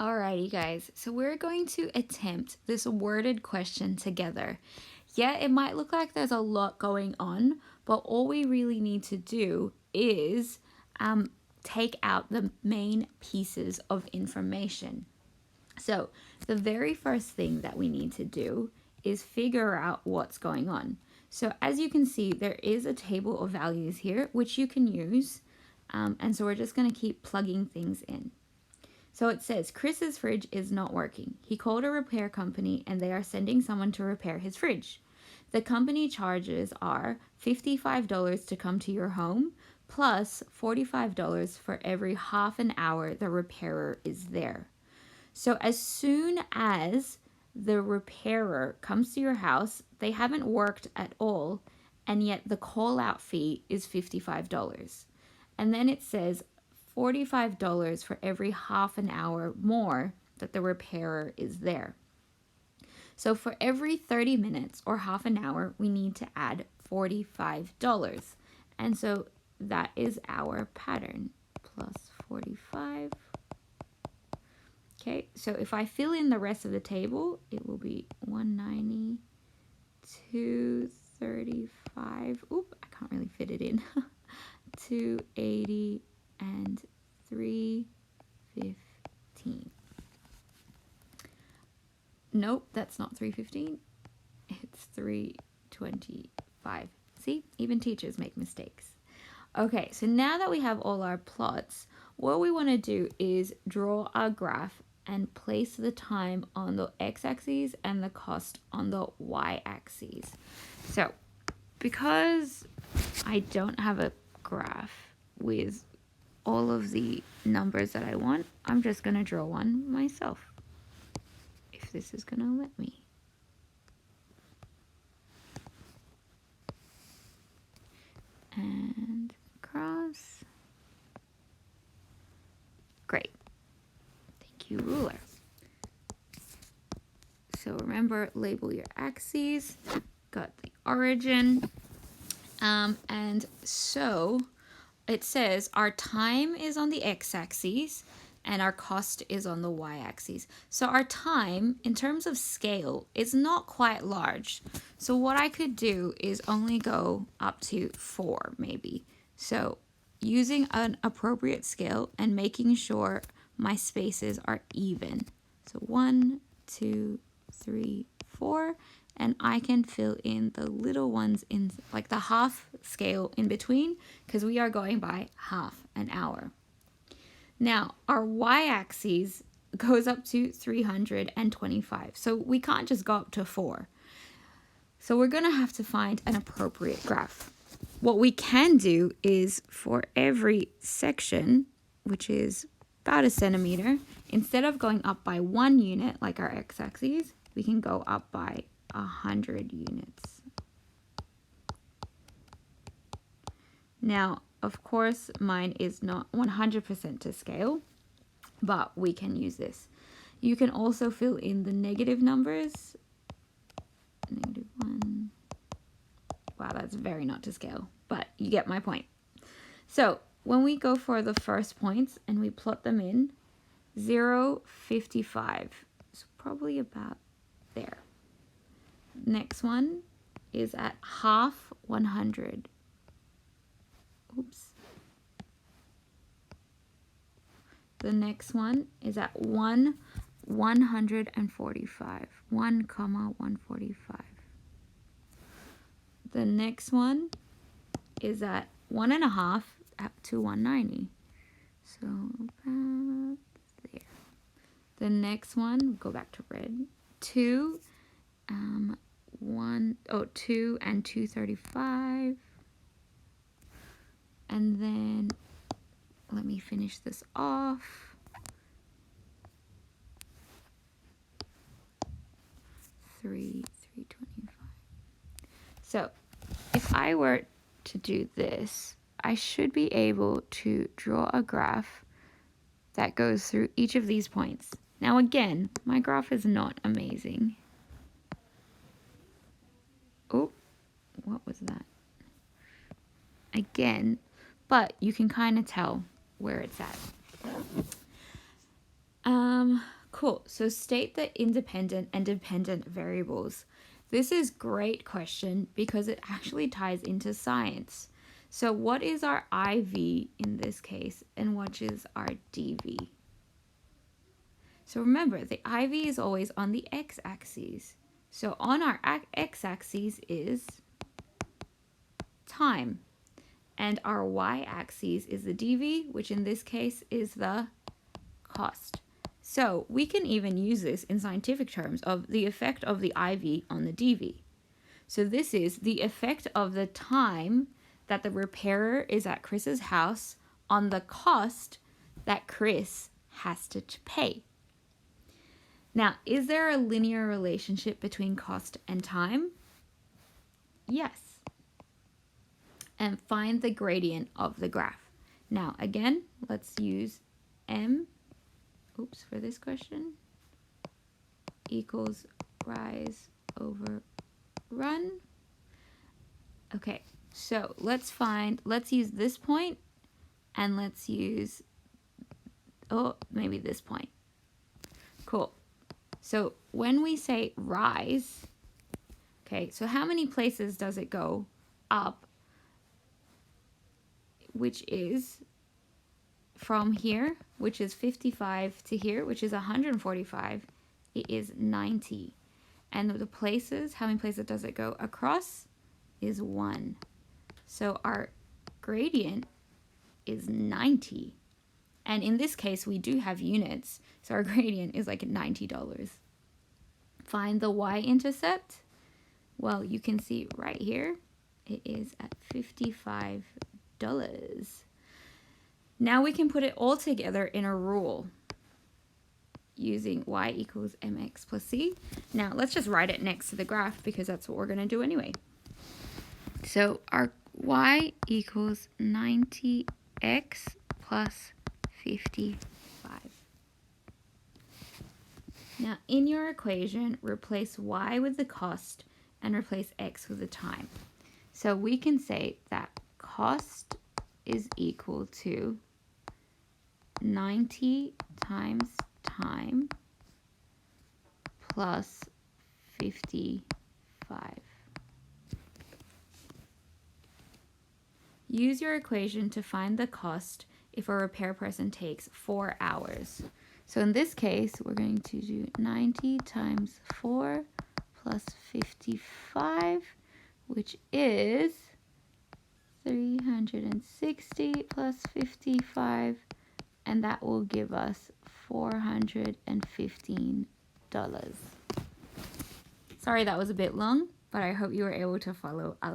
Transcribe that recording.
Alrighty, guys. So we're going to attempt this worded question together. Yeah, it might look like there's a lot going on, but all we really need to do is take out the main pieces of information. So the very first thing that we need to do is figure out what's going on. So as you can see, there is a table of values here, which you can use. And so we're just going to keep plugging things in. So it says Chris's fridge is not working. He called a repair company and they are sending someone to repair his fridge. The company charges are $55 to come to your home plus $45 for every half an hour the repairer is there. So as soon as the repairer comes to your house, they haven't worked at all, and yet the call out fee is $55. And then it says $45 for every half an hour more that the repairer is there. So for every 30 minutes or half an hour, we need to add $45. And so that is our pattern, plus 45. Okay, so if I fill in the rest of the table, it will be 190, 235. Oop, I can't really fit it in. 280 and 315. Nope, that's not 315. It's 325. See, even teachers make mistakes. Okay, so now that we have all our plots, what we want to do is draw our graph and place the time on the x-axis and the cost on the y-axis. So, because I don't have a graph with all of the numbers that I want, I'm just going to draw one myself, if this is going to let me. And cross. Great. Thank you, ruler. So remember, label your axes. Got the origin. And so it says our time is on the x-axis and our cost is on the y-axis. So our time, in terms of scale, is not quite large. So what I could do is only go up to 4, maybe. So using an appropriate scale and making sure my spaces are even. So 1, 2, 3, 4. And I can fill in the little ones in like the half scale in between because we are going by half an hour. Now, our y-axis goes up to 325. So we can't just go up to 4. So we're going to have to find an appropriate graph. What we can do is for every section, which is about a centimeter, instead of going up by 1 unit like our x-axis, we can go up by 100 units. Now, of course, mine is not 100% to scale, but we can use this. You can also fill in the negative numbers. -1. Wow, that's very not to scale, but you get my point. So when we go for the first points and we plot them in, 0, 55. So probably about there. Next one is at half 100. Oops. The next one is at 145. 1, 145. The next one is at 1.5 up to 190. So about there. The next one, go back to red. 2, 2 and 235. And then let me finish this off. 325. So if I were to do this, I should be able to draw a graph that goes through each of these points. Now again, my graph is not amazing. Oh, what was that? Again, but you can kind of tell where it's at. Cool. So state the independent and dependent variables. This is great question because it actually ties into science. So what is our IV in this case, and what is our dV? So remember, the IV is always on the x-axis. So on our x-axis is time, and our y-axis is the dV, which in this case is the cost. So we can even use this in scientific terms of the effect of the IV on the dV. So this is the effect of the time that the repairer is at Chris's house on the cost that Chris has to pay. Now, is there a linear relationship between cost and time? Yes. And find the gradient of the graph. Now, again, let's use for this question, equals rise over run. Okay, so let's use this point, and let's use, maybe this point. Cool. So when we say rise, okay, so how many places does it go up? Which is from here, which is 55, to here, which is 145, it is 90. And the places, how many places does it go across? Is 1. So our gradient is 90. And in this case, we do have units, so our gradient is like $90. Find the y-intercept. Well, you can see right here, it is at $55. Now we can put it all together in a rule using y equals mx plus c. Now let's just write it next to the graph because that's what we're going to do anyway. So our y equals 90x plus 55. Now in your equation, replace y with the cost and replace x with the time. So we can say that cost is equal to 90 times time plus 55. Use your equation to find the cost if a repair person takes 4 hours. So in this case, we're going to do 90 times 4 plus 55, which is 360 plus 55, and that will give us $415. Sorry that was a bit long, but I hope you were able to follow.